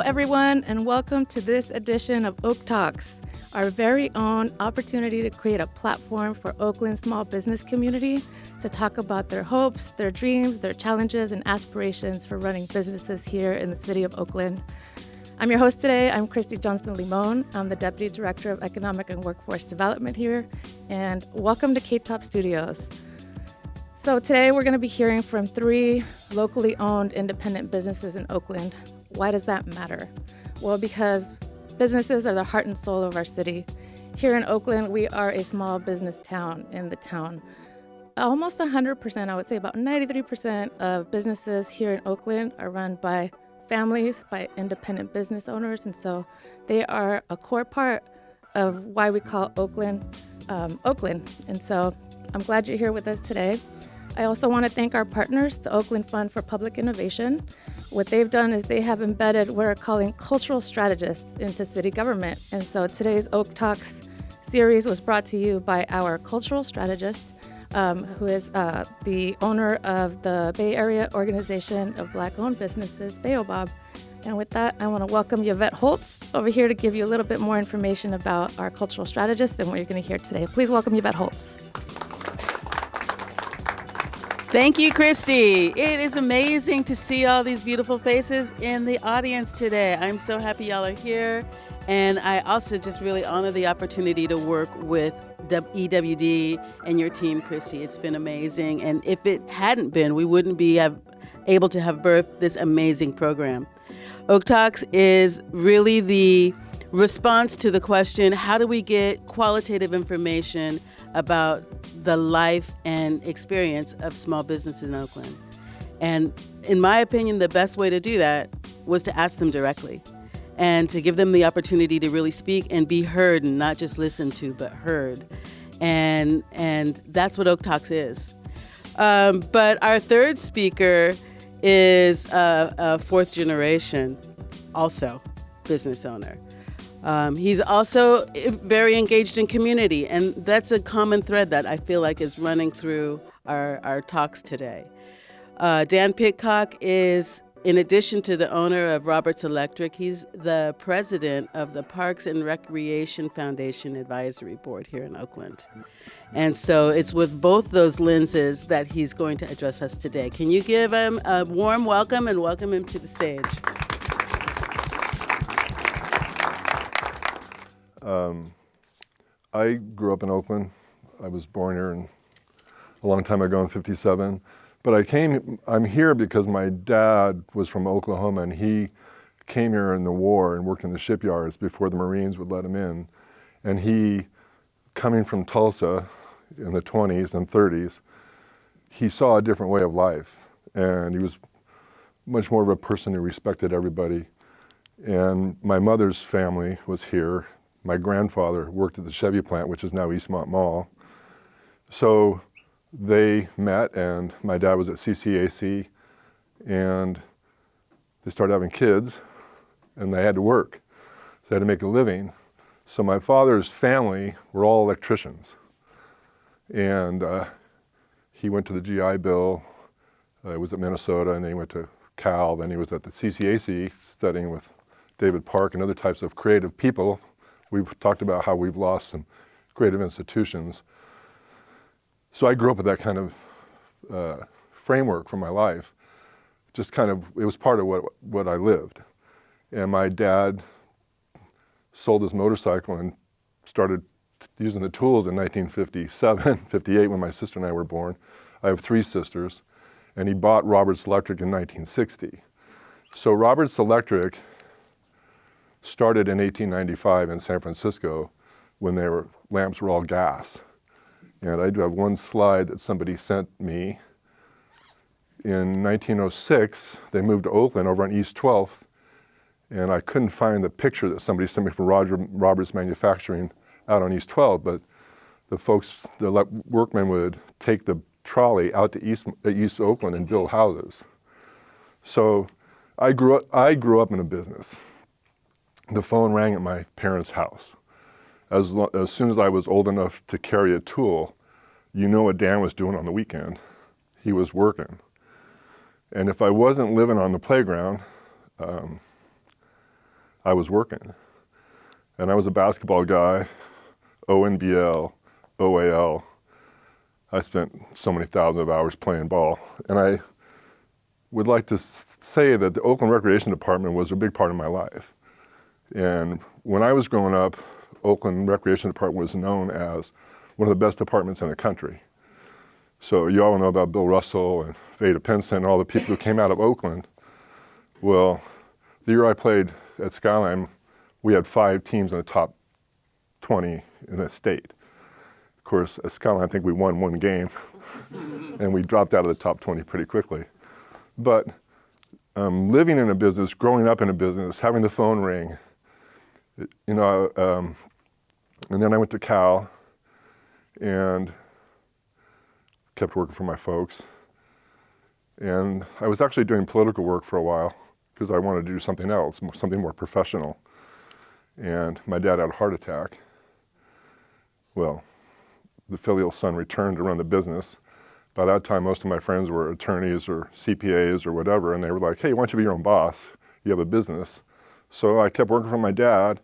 everyone, and welcome to this edition of Oak Talks, our very own opportunity to create a platform for Oakland's small business community to talk about their hopes, their dreams, their challenges, and aspirations for running businesses here in the city of Oakland. I'm your host today. I'm Christy Johnston-Limon. I'm the Deputy Director of Economic and Workforce Development here, and welcome to K-Top Studios. So today we're going to be hearing from 3 locally owned independent businesses in Oakland. Why does that matter? Well, because businesses are the heart and soul of our city. Here in Oakland, we are a small business town in the town. Almost 100%, I would say about 93% of businesses here in Oakland are run by families, by independent business owners, and so they are a core part of why we call Oakland, Oakland. And so I'm glad you're here with us today. I also want to thank our partners, the Oakland Fund for Public Innovation. What they've done is they have embedded what we're calling cultural strategists into city government. And so today's Oak Talks series was brought to you by our cultural strategist, who is the owner of the Bay Area Organization of Black-Owned Businesses, Baobab. And with that, I want to welcome Yvette Holtz over here to give you a little bit more information about our cultural strategist and what you're going to hear today. Please welcome Yvette Holtz. Thank you, Christy. It is amazing to see all these beautiful faces in the audience today. I'm so happy y'all are here. And I also just really honor the opportunity to work with EWD and your team, Christy. It's been amazing. And if it hadn't been, we wouldn't be able to have birthed this amazing program. Oak Talks is really the response to the question, how do we get qualitative information about the life and experience of small businesses in Oakland? And in my opinion, the best way to do that was to ask them directly and to give them the opportunity to really speak and be heard, and not just listened to, but heard. And that's what Oak Talks is. But our third speaker is a 4th generation, also business owner. He's also very engaged in community, and that's a common thread that I feel like is running through our talks today. Dan Pitcock is, in addition to the owner of Roberts Electric, he's the president of the Parks and Recreation Foundation Advisory Board here in Oakland. And so it's with both those lenses that he's going to address us today. Can you give him a warm welcome and welcome him to the stage? I grew up in Oakland. I was born here a long time ago in '57. But I'm here because my dad was from Oklahoma, and he came here in the war and worked in the shipyards before the Marines would let him in. And he, coming from Tulsa in the 20s and 30s, he saw a different way of life. And he was much more of a person who respected everybody. And my mother's family was here. My grandfather worked at the Chevy plant, which is now Eastmont Mall. So they met, and my dad was at CCAC, and they started having kids, and they had to work. So they had to make a living. So my father's family were all electricians. And he went to the GI Bill. He was at Minnesota, and then he went to Cal. Then he was at the CCAC studying with David Park and other types of creative people. We've talked about how we've lost some creative institutions. So I grew up with that kind of framework for my life. Just kind of, it was part of what I lived. And my dad sold his motorcycle and started using the tools in 1957, 58, when my sister and I were born. I have 3 sisters, and he bought Roberts Electric in 1960. So Roberts Electric started in 1895 in San Francisco when lamps were all gas. And I do have one slide that somebody sent me. In 1906, they moved to Oakland over on East 12th, and I couldn't find the picture that somebody sent me from Roberts Manufacturing out on East 12th, but the workmen would take the trolley out to East Oakland and build houses. So I grew up in a business. The phone rang at my parents' house. As soon as I was old enough to carry a tool, you know what Dan was doing on the weekend. He was working. And if I wasn't living on the playground, I was working. And I was a basketball guy, ONBL, OAL. I spent so many thousands of hours playing ball. And I would like to say that the Oakland Recreation Department was a big part of my life. And when I was growing up, Oakland Recreation Department was known as one of the best departments in the country. So you all know about Bill Russell and Veda Pinson and all the people who came out of Oakland. Well, the year I played at Skyline, we had 5 teams in the top 20 in the state. Of course, at Skyline, I think we won 1 game, and we dropped out of the top 20 pretty quickly. But living in a business, growing up in a business, having the phone ring, you know, and then I went to Cal and kept working for my folks. And I was actually doing political work for a while because I wanted to do something else, something more professional. And my dad had a heart attack. Well, the filial son returned to run the business. By that time, most of my friends were attorneys or CPAs or whatever, and they were like, hey, why don't you be your own boss? You have a business. So I kept working for my dad.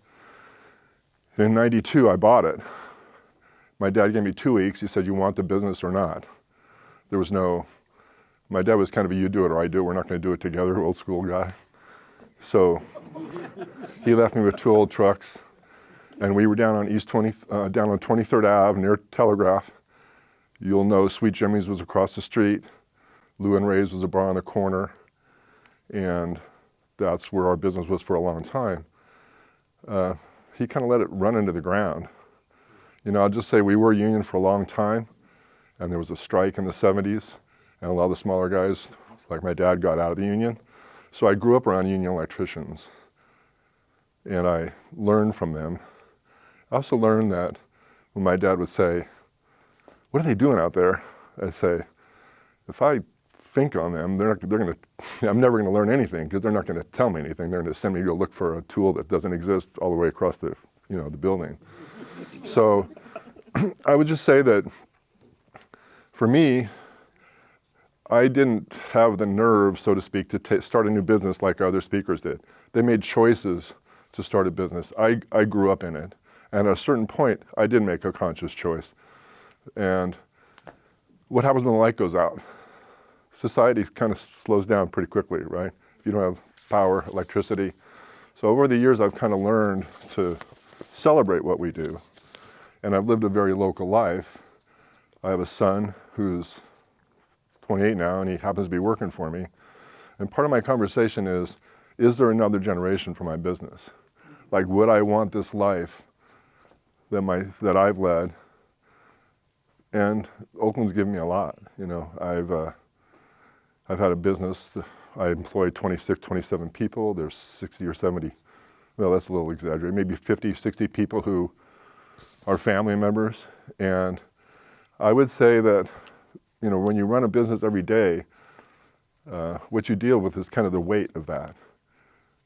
In '92, I bought it. My dad gave me 2 weeks. He said, you want the business or not? There was no, my dad was kind of a you do it or I do it. We're not going to do it together, old school guy. So he left me with 2 old trucks, and we were down on down on 23rd Ave near Telegraph. You'll know Sweet Jimmy's was across the street. Lou and Ray's was a bar on the corner, and that's where our business was for a long time. He kind of let it run into the ground. You know, I'll just say we were a union for a long time, and there was a strike in the 70s, and a lot of the smaller guys, like my dad, got out of the union. So I grew up around union electricians, and I learned from them. I also learned that when my dad would say, what are they doing out there? I'd say, if I think on them, I'm never going to learn anything because they're not going to tell me anything. They're going to send me to go look for a tool that doesn't exist all the way across the building. So I would just say that for me, I didn't have the nerve, so to speak, to start a new business like other speakers did. They made choices to start a business. I grew up in it. And at a certain point, I did make a conscious choice. And what happens when the light goes out? Society kind of slows down pretty quickly, right? If you don't have power, electricity. So over the years, I've kind of learned to celebrate what we do. And I've lived a very local life. I have a son who's 28 now, and he happens to be working for me. And part of my conversation is there another generation for my business? Like, would I want this life that I've led? And Oakland's given me a lot. You know, I've had a business. I employ 26, 27 people. There's 60 or 70, well, that's a little exaggerated, maybe 50, 60 people who are family members. And I would say that, you know, when you run a business every day, what you deal with is kind of the weight of that.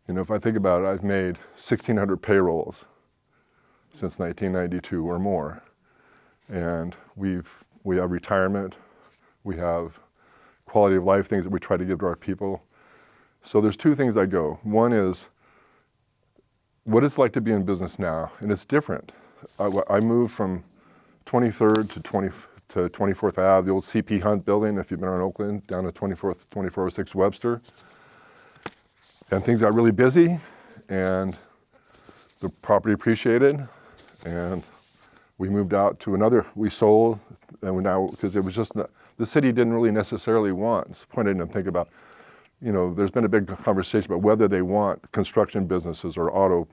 You know, if I think about it, I've made 1,600 payrolls since 1992 or more. And we have retirement, we have quality of life things that we try to give to our people. So there's 2 things I go. One is, what it's like to be in business now, and it's different. I moved from 23rd to 24th Ave, the old CP Hunt building, if you've been around Oakland, down to 2406 Webster. And things got really busy, and the property appreciated, and we moved out to we sold, and we now, because it was just, the city didn't really necessarily want, it's the point I didn't think about, you know, there's been a big conversation about whether they want construction businesses or auto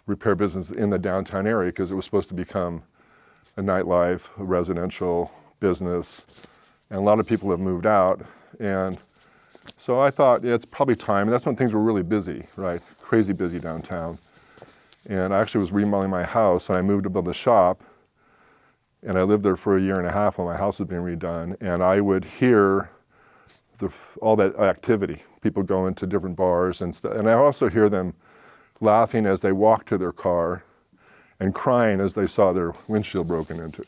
repair businesses in the downtown area, because it was supposed to become a nightlife, a residential business, and a lot of people have moved out. And so I thought, yeah, it's probably time, and that's when things were really busy, right? Crazy busy downtown. And I actually was remodeling my house, and I moved above the shop, and I lived there for a year and a half while my house was being redone, and I would hear all that activity, people going to different bars and stuff, and I also hear them laughing as they walked to their car and crying as they saw their windshield broken into.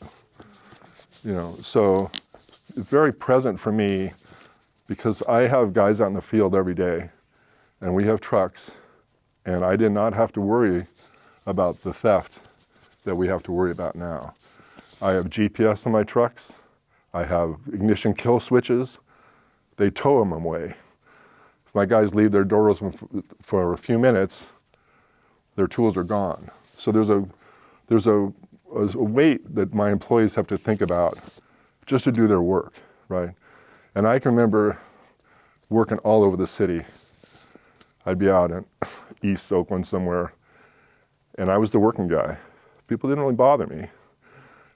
You know, so it's very present for me because I have guys out in the field every day, and we have trucks, And I did not have to worry about the theft that we have to worry about now. I have GPS on my trucks. I have ignition kill switches. They tow them away. If my guys leave their door open for a few minutes, their tools are gone. So there's a weight that my employees have to think about just to do their work, right? And I can remember working all over the city. I'd be out in East Oakland somewhere, and I was the working guy. People didn't really bother me.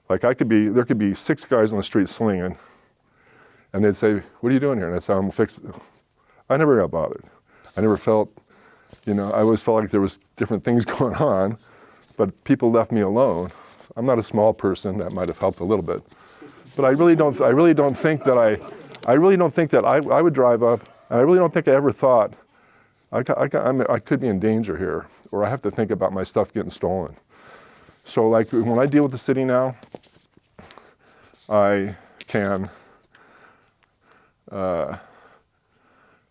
Like there could be 6 guys on the street slinging, and they'd say, "What are you doing here?" And I'd say, "I'm fixing." I never got bothered. I never felt, I always felt like there was different things going on, but people left me alone. I'm not a small person. That might have helped a little bit, but I really don't think that I would drive up, and I really don't think I ever thought I could be in danger here, or I have to think about my stuff getting stolen. So like when I deal with the city now, I can,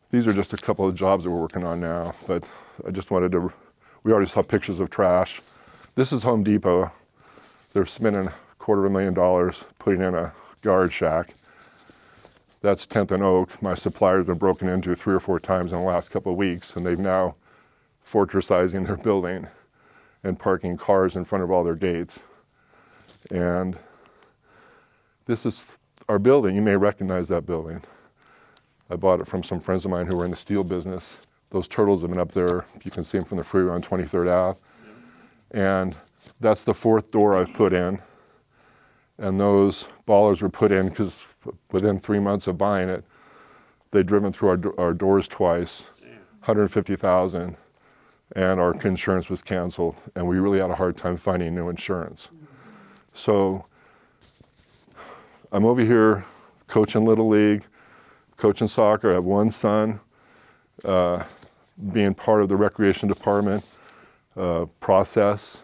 these are just a couple of jobs that we're working on now, but I just wanted to, we already saw pictures of trash. This is Home Depot. They're spending $250,000 putting in a guard shack. That's 10th and Oak. My supplier's been broken into 3 or 4 times in the last couple of weeks, and they've now fortressizing their building and parking cars in front of all their gates. And this is our building. You may recognize that building. I bought it from some friends of mine who were in the steel business. Those turtles have been up there. You can see them from the freeway on 23rd Ave. And that's the 4th door I've put in. And those ballers were put in because within 3 months of buying it, they'd driven through our doors twice, $150,000, and our insurance was canceled, and we really had a hard time finding new insurance. So I'm over here coaching Little League, coaching soccer. I have 1 son, being part of the recreation department process.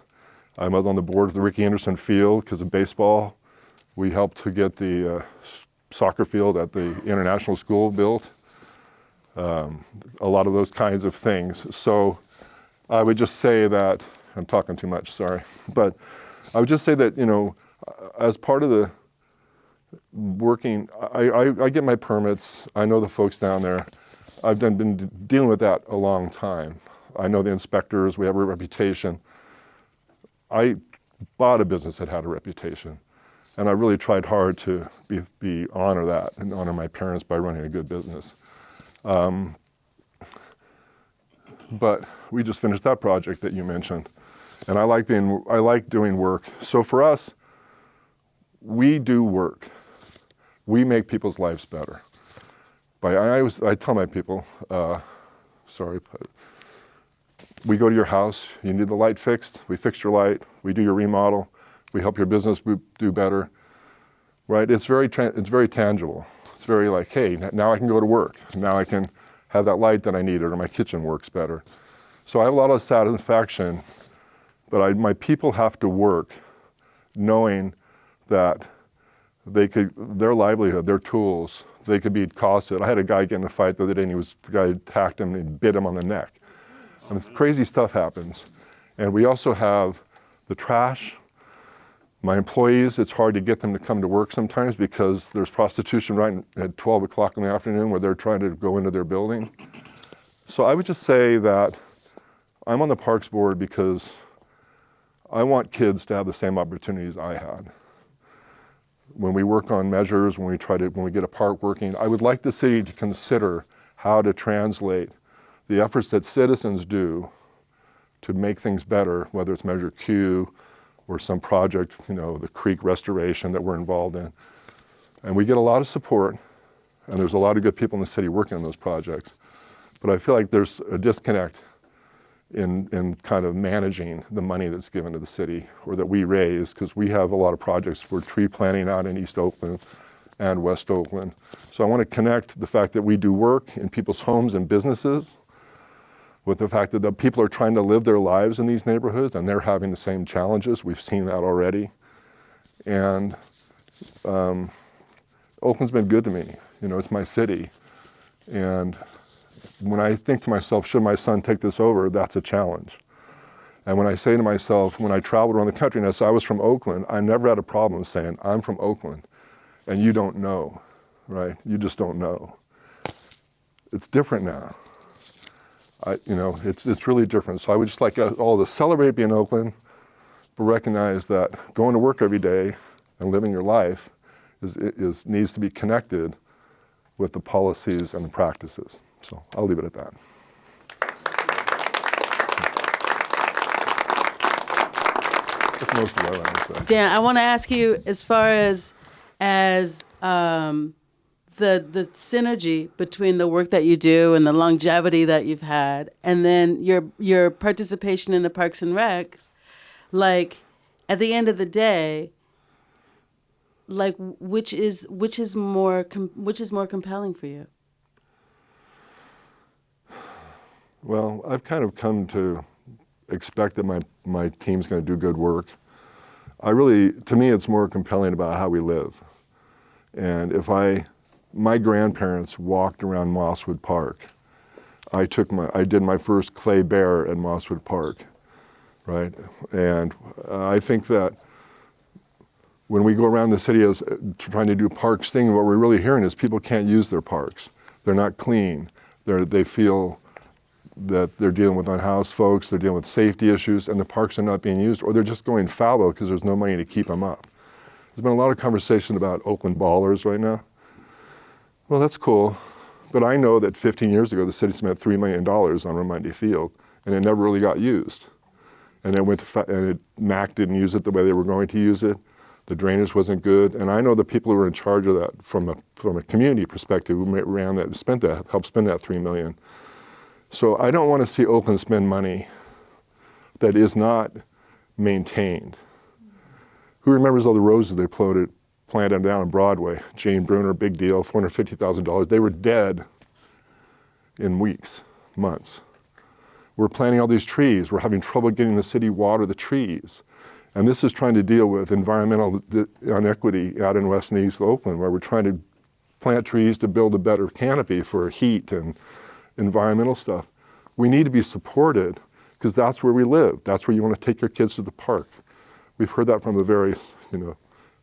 I'm on the board of the Ricky Anderson Field because of baseball. We helped to get the soccer field at the international school built. A lot of those kinds of things. So I would just say that, I'm talking too much, sorry. But I would just say that, as part of the working, I get my permits. I know the folks down there. I've been dealing with that a long time. I know the inspectors, we have a reputation. I bought a business that had a reputation, and I really tried hard to honor that and honor my parents by running a good business. But we just finished that project that you mentioned, and I like doing work. So for us, we do work. We make people's lives better. I tell my people, we go to your house, you need the light fixed, we fix your light, we do your remodel, we help your business do better, right? It's very tangible. It's very like, hey, now I can go to work. Now I can have that light that I needed, or my kitchen works better. So I have a lot of satisfaction, but my people have to work knowing that their livelihood, their tools, they could be costed. I had a guy get in a fight the other day, and the guy attacked him and bit him on the neck. And crazy stuff happens. And we also have the trash. My employees, it's hard to get them to come to work sometimes because there's prostitution right at 12 o'clock in the afternoon where they're trying to go into their building. So I would just say that I'm on the Parks Board because I want kids to have the same opportunities I had. When we work on measures, when we get a park working, I would like the city to consider how to translate the efforts that citizens do to make things better, whether it's Measure Q or some project, the creek restoration that we're involved in. And we get a lot of support, and there's a lot of good people in the city working on those projects. But I feel like there's a disconnect in kind of managing the money that's given to the city or that we raise, because we have a lot of projects. We're tree planting out in East Oakland and West Oakland. So I want to connect the fact that we do work in people's homes and businesses with the fact that the people are trying to live their lives in these neighborhoods and they're having the same challenges. We've seen that already. And Oakland's been good to me. It's my city. And when I think to myself, should my son take this over, that's a challenge. And when I say to myself, when I traveled around the country, and I was from Oakland, I never had a problem saying, I'm from Oakland, and you don't know, right? You just don't know. It's different now. It's really different. So I would just like all to celebrate being in Oakland, but recognize that going to work every day and living your life needs to be connected with the policies and the practices. So I'll leave it at that. That's most of what I want to say. Dan, I want to ask you, as far as the synergy between the work that you do and the longevity that you've had, and then your participation in the Parks and Rec, like at the end of the day, like which is more compelling for you? Well, I've kind of come to expect that my team's going to do good work. To me, it's more compelling about how we live. And my grandparents walked around Mosswood Park. I did my first clay bear at Mosswood Park, right? And I think that when we go around the city as trying to do parks thing, what we're really hearing is people can't use their parks. They're not clean. They feel that they're dealing with unhoused folks, they're dealing with safety issues, and the parks are not being used, or they're just going fallow because there's no money to keep them up. There's been a lot of conversation about Oakland ballers right now. Well, that's cool, but I know that 15 years ago, the city spent $3 million on Raimondi Field, and it never really got used. And then MAC didn't use it the way they were going to use it. The drainage wasn't good, and I know the people who were in charge of that from a community perspective who helped spend that $3 million. So I don't want to see Oakland spend money that is not maintained. Who remembers all the roses they planted down on Broadway? Jane Bruner, big deal, $450,000. They were dead in weeks, months. We're planting all these trees. We're having trouble getting the city water the trees. And this is trying to deal with environmental inequity out in West and East Oakland, where we're trying to plant trees to build a better canopy for heat and environmental stuff. We need to be supported because that's where we live. That's where you want to take your kids to the park. We've heard that from the very,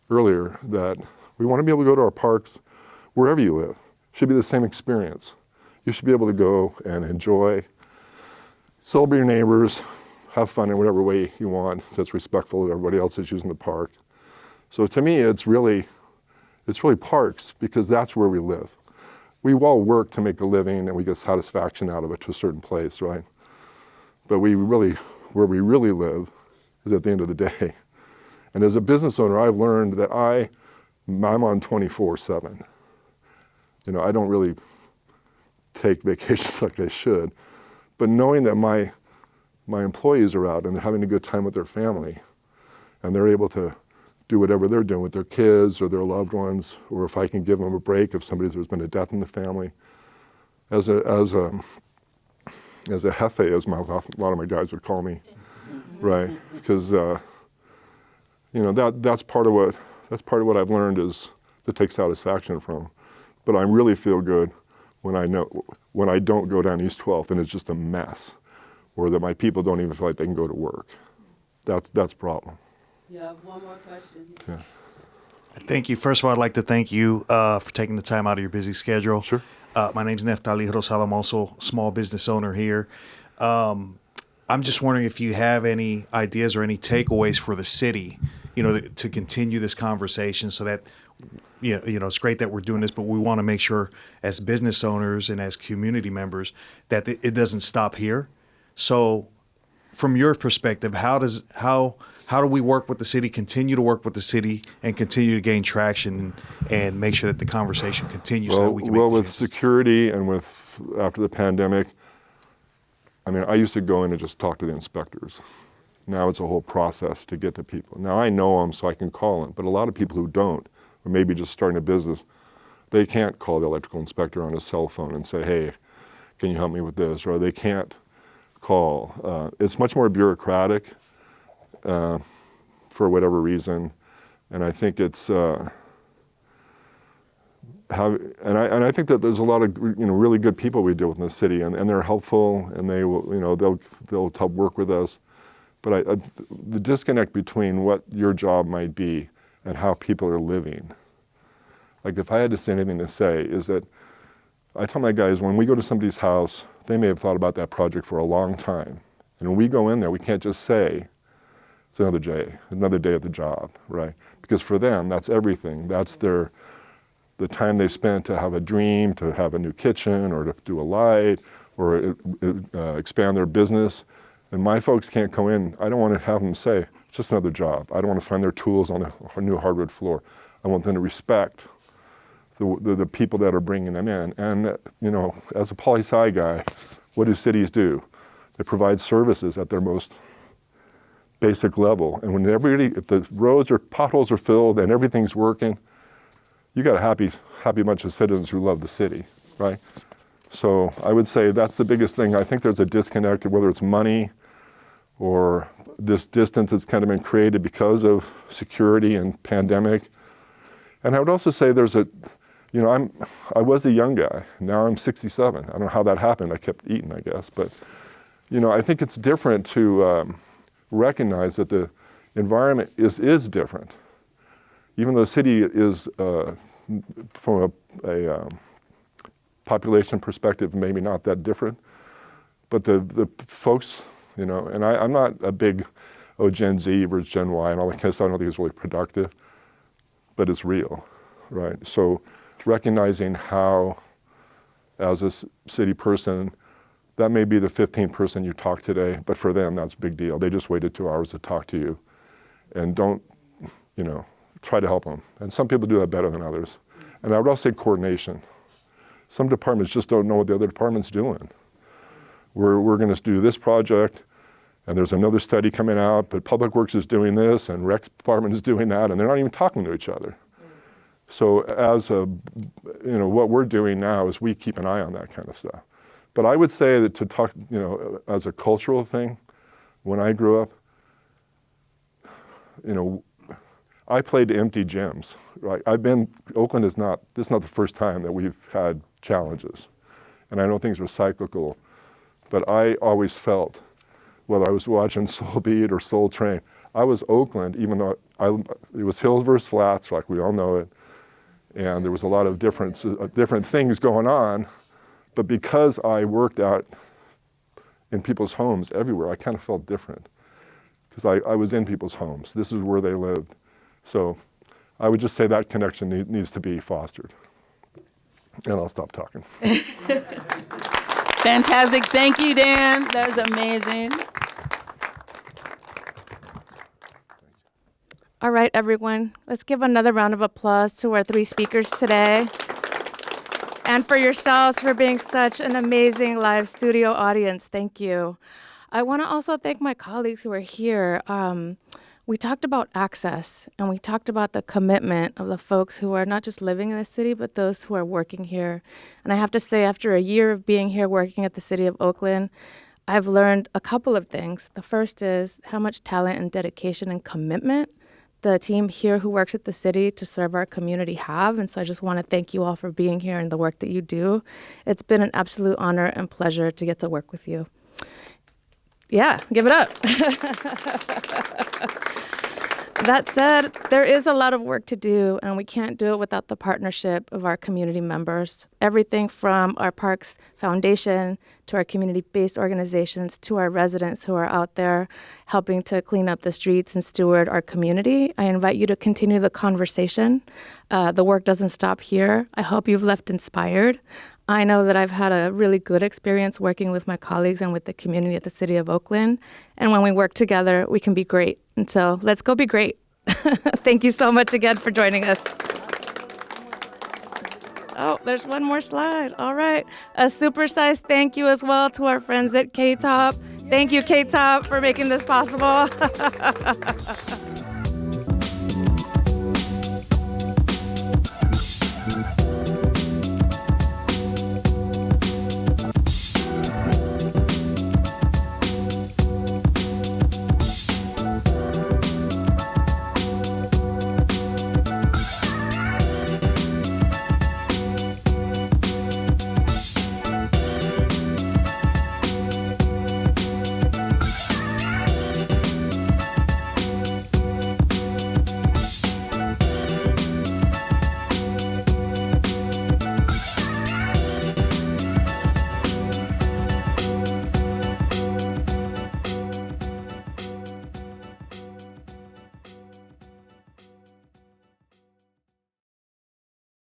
earlier, that we want to be able to go to our parks wherever you live. It should be the same experience. You should be able to go and enjoy, celebrate your neighbors, have fun in whatever way you want that's respectful of everybody else that's using the park. So to me, it's really parks because that's where we live. We all work to make a living and we get satisfaction out of it to a certain place, right? But where we really live is at the end of the day. And as a business owner, I've learned that I'm on 24/7. I don't really take vacations like I should, but knowing that my employees are out and they're having a good time with their family and they're able to do whatever they're doing with their kids or their loved ones, or if I can give them a break if there's been a death in the family. As a jefe, as a lot of my guys would call me, right? Because that's part of what I've learned is to take satisfaction from. But I really feel good when I don't go down East 12th and it's just a mess, or that my people don't even feel like they can go to work. That's a problem. Yeah, one more question. Yeah. Thank you. First of all, I'd like to thank you for taking the time out of your busy schedule. Sure. My name's Neftali Rosal. I'm also a small business owner here. I'm just wondering if you have any ideas or any takeaways for the city, to continue this conversation so that, it's great that we're doing this, but we want to make sure as business owners and as community members that it doesn't stop here. So from your perspective, how do we work with the city, continue to work with the city, and continue to gain traction and make sure that the conversation continues so that we can make with changes? security and after the pandemic, I used to go in and just talk to the inspectors. Now it's a whole process to get to people. Now I know them so I can call them, but a lot of people who don't, or maybe just starting a business, they can't call the electrical inspector on a cell phone and say, hey, can you help me with this? Or they can't call. It's much more bureaucratic. For whatever reason, and I think it's and I think that there's a lot of really good people we deal with in the city, and they're helpful, and they will they'll help work with us. But the disconnect between what your job might be and how people are living. Like if I had to say anything to say is that I tell my guys when we go to somebody's house, they may have thought about that project for a long time, and when we go in there, we can't just say it's another day at the job, right? Because for them, that's everything. That's the time they spent to have a dream, to have a new kitchen, or to do a light, or expand their business. And my folks can't go in. I don't want to have them say, it's just another job. I don't want to find their tools on a new hardwood floor. I want them to respect the people that are bringing them in. And, as a poli-sci guy, what do cities do? They provide services at their most basic level. And when if the roads or potholes are filled and everything's working, you got a happy bunch of citizens who love the city, right? So I would say that's the biggest thing. I think there's a disconnect, whether it's money or this distance that's kind of been created because of security and pandemic. And I would also say I was a young guy. Now I'm 67. I don't know how that happened. I kept eating, I guess. But, I think it's different to recognize that the environment is different. Even though the city is, from a population perspective, maybe not that different, but the folks, and I'm not a big, Gen Z versus Gen Y and all that kind of stuff. I don't think it's really productive, but it's real, right? So recognizing how, as a city person, that may be the 15th person you talk today, but for them, that's a big deal. They just waited 2 hours to talk to you, and don't, try to help them. And some people do that better than others. And I would also say coordination. Some departments just don't know what the other department's doing. We're going to do this project, and there's another study coming out, but Public Works is doing this, and Rec Department is doing that, and they're not even talking to each other. So what we're doing now is we keep an eye on that kind of stuff. But I would say that to talk, as a cultural thing, when I grew up, I played empty gyms, right? Oakland is not the first time that we've had challenges. And I know things are cyclical, but I always felt, whether I was watching Soul Beat or Soul Train, I was Oakland, even though it was hills versus flats, like we all know it. And there was a lot of different things going on. But because I worked out in people's homes everywhere, I kind of felt different. Because I was in people's homes. This is where they lived. So I would just say that connection needs to be fostered. And I'll stop talking. Fantastic. Thank you, Dan. That was amazing. All right, everyone, let's give another round of applause to our 3 speakers today. And for yourselves for being such an amazing live studio audience. Thank you. I want to also thank my colleagues who are here. We talked about access, and we talked about the commitment of the folks who are not just living in the city, but those who are working here. And I have to say, after a year of being here working at the City of Oakland, I've learned a couple of things. The first is how much talent and dedication and commitment the team here who works at the city to serve our community have. And so I just want to thank you all for being here and the work that you do. It's been an absolute honor and pleasure to get to work with you. Yeah, give it up. That said, there is a lot of work to do, and we can't do it without the partnership of our community members. Everything from our Parks Foundation to our community-based organizations to our residents who are out there helping to clean up the streets and steward our community. I invite you to continue the conversation. The work doesn't stop here. I hope you've left inspired. I know that I've had a really good experience working with my colleagues and with the community at the City of Oakland. And when we work together, we can be great. And so let's go be great. Thank you so much again for joining us. Oh, there's one more slide. All right. A supersized thank you as well to our friends at K-Top. Thank you, K-Top, for making this possible.